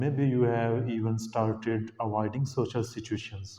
Maybe you have even started avoiding social situations.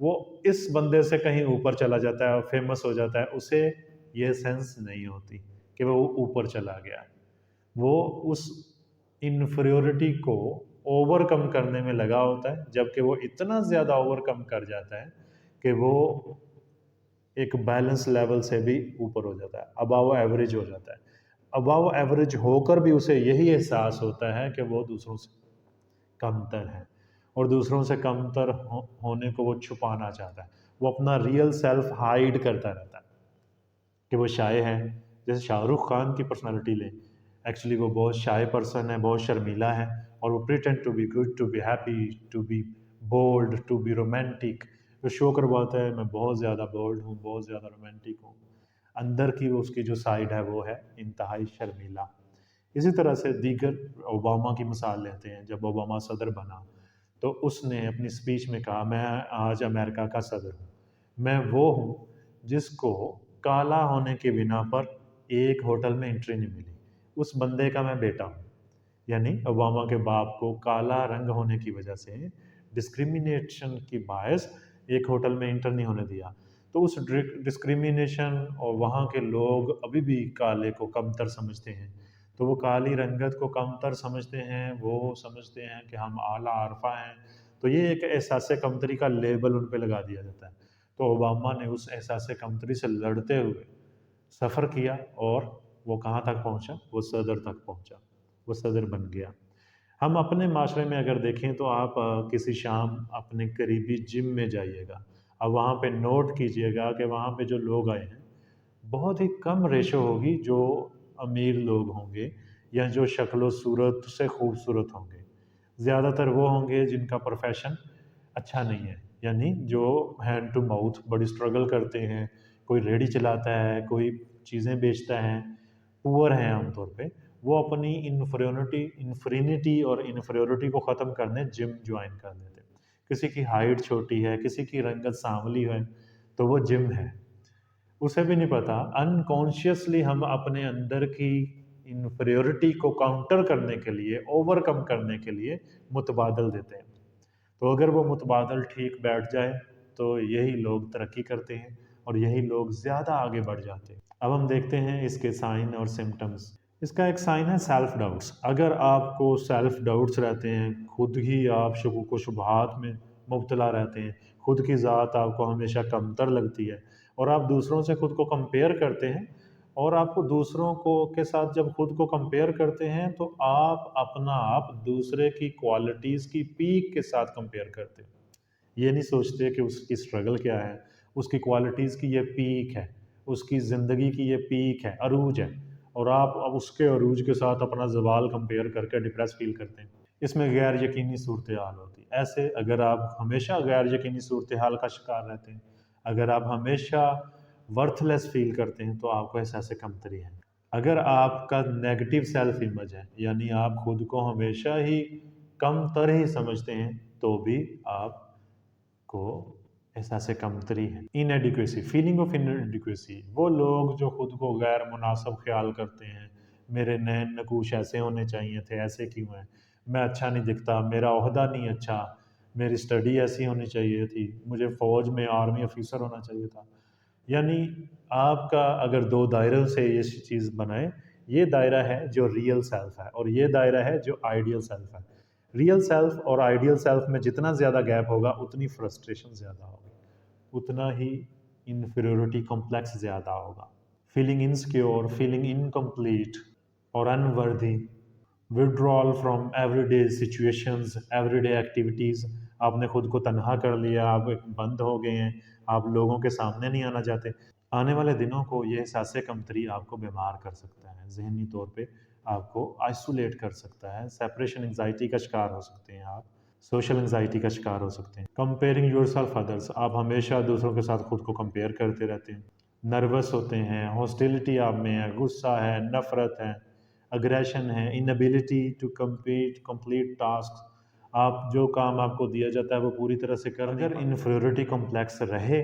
وہ اس بندے سے کہیں اوپر چلا جاتا ہے، فیمس ہو جاتا ہے، اسے یہ سینس نہیں ہوتی کہ وہ اوپر چلا گیا، وہ اس انفیریورٹی کو اوور کم کرنے میں لگا ہوتا ہے، جبکہ وہ اتنا زیادہ اوور کم کر جاتا ہے کہ وہ ایک بیلنس لیول سے بھی اوپر ہو جاتا ہے، اباو ایوریج ہو جاتا ہے۔ اباو ایوریج ہو کر بھی اسے یہی احساس ہوتا ہے کہ وہ دوسروں سے کمتر ہے، اور دوسروں سے کمتر ہونے کو وہ چھپانا چاہتا ہے، وہ اپنا ریئل سیلف ہائیڈ کرتا رہتا ہے کہ وہ شائع ہے۔ جیسے شاہ رخ خان کی پرسنالٹی لیں، ایکچولی وہ بہت شائع پرسن ہے، بہت شرمیلا ہے، اور وہ pretend to be good, to be happy, to be bold, to be romantic, وہ شو کرواتا ہے میں بہت زیادہ بولڈ ہوں، بہت زیادہ رومانٹک ہوں، اندر کی اس کی جو سائڈ ہے وہ ہے انتہائی شرمیلا۔ اسی طرح سے دیگر اوباما کی مثال لیتے ہیں، جب اوباما صدر بنا تو اس نے اپنی اسپیچ میں کہا میں آج امریکہ کا صدر ہوں، میں وہ ہوں جس کو کالا ہونے کی بنا پر ایک ہوٹل میں انٹری نہیں ملی، اس بندے کا میں بیٹا ہوں۔ یعنی اوباما کے باپ کو کالا رنگ ہونے کی وجہ سے ڈسکریمنیشن کی باعث ایک ہوٹل میں انٹر نہیں ہونے دیا، تو اس ڈسکریمنیشن اور وہاں کے لوگ ابھی بھی کالے کو کمتر سمجھتے ہیں، تو وہ کالی رنگت کو کمتر سمجھتے ہیں، وہ سمجھتے ہیں کہ ہم اعلیٰ عرفہ ہیں، تو یہ ایک احساس کمتری کا لیبل ان پہ لگا دیا جاتا ہے۔ تو اوباما نے اس احساس کمتری سے لڑتے ہوئے سفر کیا، اور وہ کہاں تک پہنچا؟ وہ صدر تک پہنچا، وہ صدر بن گیا۔ ہم اپنے معاشرے میں اگر دیکھیں تو آپ کسی شام اپنے قریبی جم میں جائیے گا، اب وہاں پہ نوٹ کیجئے گا کہ وہاں پہ جو لوگ آئے ہیں بہت ہی کم ریشو ہوگی جو امیر لوگ ہوں گے یا جو شکل و صورت سے خوبصورت ہوں گے، زیادہ تر وہ ہوں گے جن کا پروفیشن اچھا نہیں ہے، یعنی جو ہینڈ ٹو ماؤتھ بڑی اسٹرگل کرتے ہیں، کوئی ریڑھی چلاتا ہے، کوئی چیزیں بیچتا ہے، پور ہیں عام طور پہ، وہ اپنی انفرینٹی اور انفیریورٹی کو ختم کرنے جم جوائن کر لیتے ہیں۔ کسی کی ہائٹ چھوٹی ہے، کسی کی رنگت سانولی ہے، تو وہ جم ہے، اسے بھی نہیں پتا، انکانشیسلی ہم اپنے اندر کی انفیریورٹی کو کاؤنٹر کرنے کے لیے، اوور کم کرنے کے لیے متبادل دیتے ہیں۔ تو اگر وہ متبادل ٹھیک بیٹھ جائے تو یہی لوگ ترقی کرتے ہیں، اور یہی لوگ زیادہ آگے بڑھ جاتے ہیں۔ اب ہم دیکھتے ہیں اس کے سائن اور سمٹمز۔ اس کا ایک سائن ہے سیلف ڈاؤٹس۔ اگر آپ کو سیلف ڈاؤٹس رہتے ہیں، خود ہی آپ شکوک و شبہات میں مبتلا رہتے ہیں، خود کی ذات آپ کو ہمیشہ کمتر لگتی ہے، اور آپ دوسروں سے خود کو کمپیئر کرتے ہیں، اور آپ کو دوسروں کو کے ساتھ جب خود کو کمپیئر کرتے ہیں تو آپ اپنا آپ دوسرے کی کوالٹیز کی پیک کے ساتھ کمپیئر کرتے ہیں، یہ نہیں سوچتے کہ اس کی سٹرگل کیا ہے، اس کی کوالٹیز کی یہ پیک ہے، اس کی زندگی کی یہ پیک ہے، عروج ہے، اور آپ اب اس کے عروج کے ساتھ اپنا زوال کمپیئر کر کے ڈپریس فیل کرتے ہیں۔ اس میں غیر یقینی صورتحال ہوتی ہے۔ ایسے اگر آپ ہمیشہ غیر یقینی صورتحال کا شکار رہتے ہیں، اگر آپ ہمیشہ ورتھ لیس فیل کرتے ہیں، تو آپ کو احساس کمتری ہے۔ اگر آپ کا نیگیٹو سیلف امیج ہے، یعنی آپ خود کو ہمیشہ ہی کم تر ہی سمجھتے ہیں، تو بھی آپ کو احساس کمتری ہے۔ انیڈیکویسی، فیلنگ آف انیڈیکویسی، وہ لوگ جو خود کو غیر مناسب خیال کرتے ہیں، میرے نین نقوش ایسے ہونے چاہیے تھے، ایسے کیوں ہیں، میں اچھا نہیں دکھتا، میرا عہدہ نہیں اچھا، میری اسٹڈی ایسی ہونی چاہیے تھی، مجھے فوج میں آرمی آفیسر ہونا چاہیے تھا۔ یعنی آپ کا اگر دو دائروں سے یہ چیز بنائے، یہ دائرہ ہے جو ریئل سیلف ہے، اور یہ دائرہ ہے جو آئیڈیل سیلف ہے۔ ریئل سیلف اور آئیڈیل سیلف میں جتنا زیادہ گیپ ہوگا اتنی فرسٹریشن زیادہ ہوگی، اتنا ہی انفیریورٹی کمپلیکس زیادہ ہوگا، فیلنگ انسیکیور، فیلنگ انکمپلیٹ اور انورتھی، withdrawal from every day situations, every day activities, آپ نے خود کو تنہا کر لیا، آپ بند ہو گئے ہیں، آپ لوگوں کے سامنے نہیں آنا چاہتے۔ آنے والے دنوں کو یہ احساس کمتری آپ کو بیمار کر سکتا ہے، ذہنی طور پہ آپ کو آئسولیٹ کر سکتا ہے، سیپریشن انگزائٹی کا شکار ہو سکتے ہیں، آپ سوشل انگزائٹی کا شکار ہو سکتے ہیں۔ کمپیئرنگ یور سیلف ادرس، آپ ہمیشہ دوسروں کے ساتھ خود کو کمپیئر کرتے رہتے ہیں، نروس ہوتے ہیں، ہاسٹیلٹی آپ میں ہے، غصہ ہے، نفرت ہے، اگریشن ہے، انیبلٹی ٹو کمپلیٹ ٹاسک، آپ جو کام آپ کو دیا جاتا ہے وہ پوری طرح سے کر اگر انفیریورٹی کمپلیکس رہے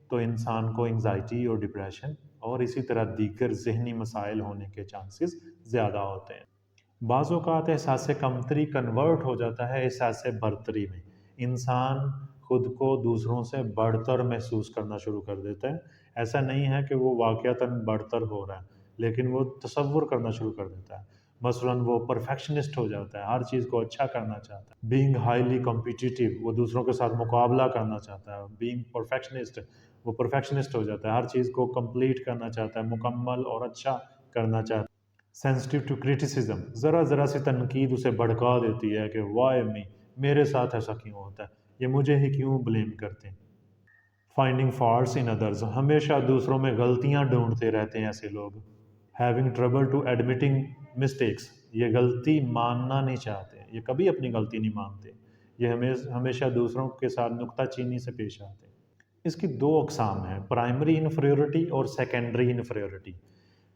تو انسان کو انگزائٹی اور ڈپریشن اور اسی طرح دیگر ذہنی مسائل ہونے کے چانسز زیادہ ہوتے ہیں۔ بعض اوقات احساس کمتری کنورٹ ہو جاتا ہے احساس برتری میں، انسان خود کو دوسروں سے بڑھتر محسوس کرنا شروع کر دیتا ہے. ایسا نہیں ہے کہ وہ واقعتاً بڑھتر ہو رہا ہے، لیکن وہ تصور کرنا شروع کر دیتا ہے. مثلاً وہ پرفیکشنسٹ ہو جاتا ہے، ہر چیز کو اچھا کرنا چاہتا ہے. بینگ ہائیلی کمپیٹیٹیو، وہ دوسروں کے ساتھ مقابلہ کرنا چاہتا ہے. بینگ پرفیکشنسٹ، وہ پرفیکشنسٹ ہو جاتا ہے، ہر چیز کو کمپلیٹ کرنا چاہتا ہے، مکمل اور اچھا کرنا چاہتا ہے. سینسٹیو ٹو کریٹیسزم، ذرا ذرا سی تنقید اسے بھڑکا دیتی ہے کہ وائی می، میرے ساتھ ایسا کیوں ہوتا ہے، یہ مجھے ہی کیوں بلیم کرتے ہیں. فائنڈنگ فالٹس ان ادرز، ہمیشہ دوسروں میں غلطیاں ڈھونڈتے رہتے ہیں ایسے لوگ. Having trouble to admitting mistakes, یہ غلطی ماننا نہیں چاہتے، یہ کبھی اپنی غلطی نہیں مانتے. یہ ہمیشہ دوسروں کے ساتھ نکتہ چینی سے پیش آتے ہیں. اس کی دو اقسام ہیں، پرائمری انفیریورٹی اور سیکنڈری انفیریورٹی.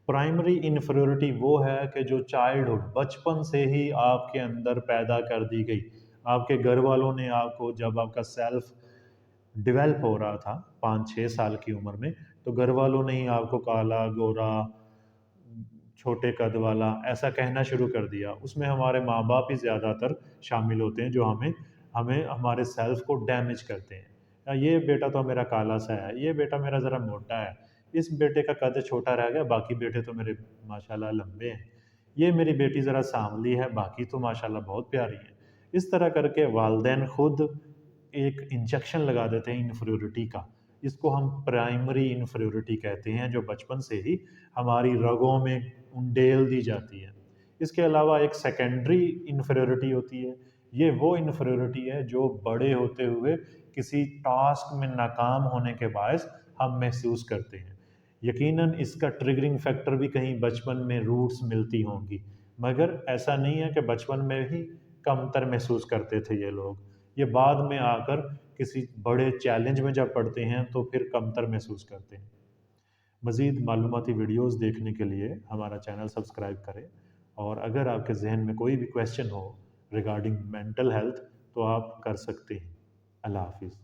پرائمری انفیریورٹی وہ ہے کہ جو چائلڈہڈ، بچپن سے ہی آپ کے اندر پیدا کر دی گئی. آپ کے گھر والوں نے آپ کو، جب آپ کا سیلف ڈیولپ ہو رہا تھا 5-6 سال کی عمر میں، تو گھر والوں نے ہی آپ کو کالا، گورا، چھوٹے قد والا ایسا کہنا شروع کر دیا. اس میں ہمارے ماں باپ ہی زیادہ تر شامل ہوتے ہیں جو ہمیں ہمارے سیلف کو ڈیمیج کرتے ہیں. یہ بیٹا تو میرا کالا سا ہے، یہ بیٹا میرا ذرا موٹا ہے، اس بیٹے کا قد چھوٹا رہ گیا، باقی بیٹے تو میرے ماشاءاللہ لمبے ہیں، یہ میری بیٹی ذرا سانولی ہے، باقی تو ماشاءاللہ بہت پیاری ہے. اس طرح کر کے والدین خود ایک انجیکشن لگا دیتے ہیں انفیریورٹی کا. اس کو ہم پرائمری انفیریورٹی کہتے ہیں، جو بچپن سے ہی ہماری رگوں میں انڈیل دی جاتی ہے. اس کے علاوہ ایک سیکنڈری انفیریورٹی ہوتی ہے. یہ وہ انفیریورٹی ہے جو بڑے ہوتے ہوئے کسی ٹاسک میں ناکام ہونے کے باعث ہم محسوس کرتے ہیں. یقیناً اس کا ٹریگرنگ فیکٹر بھی کہیں بچپن میں روٹس ملتی ہوں گی، مگر ایسا نہیں ہے کہ بچپن میں ہی کم تر محسوس کرتے تھے یہ لوگ. یہ بعد میں آ کر کسی بڑے چیلنج میں جب پڑتے ہیں تو پھر کم تر محسوس کرتے ہیں. مزید معلوماتی ویڈیوز دیکھنے کے لیے ہمارا چینل سبسکرائب کریں، اور اگر آپ کے ذہن میں کوئی بھی کویسچن ہو ریگارڈنگ مینٹل ہیلتھ تو آپ کر سکتے ہیں. اللہ حافظ.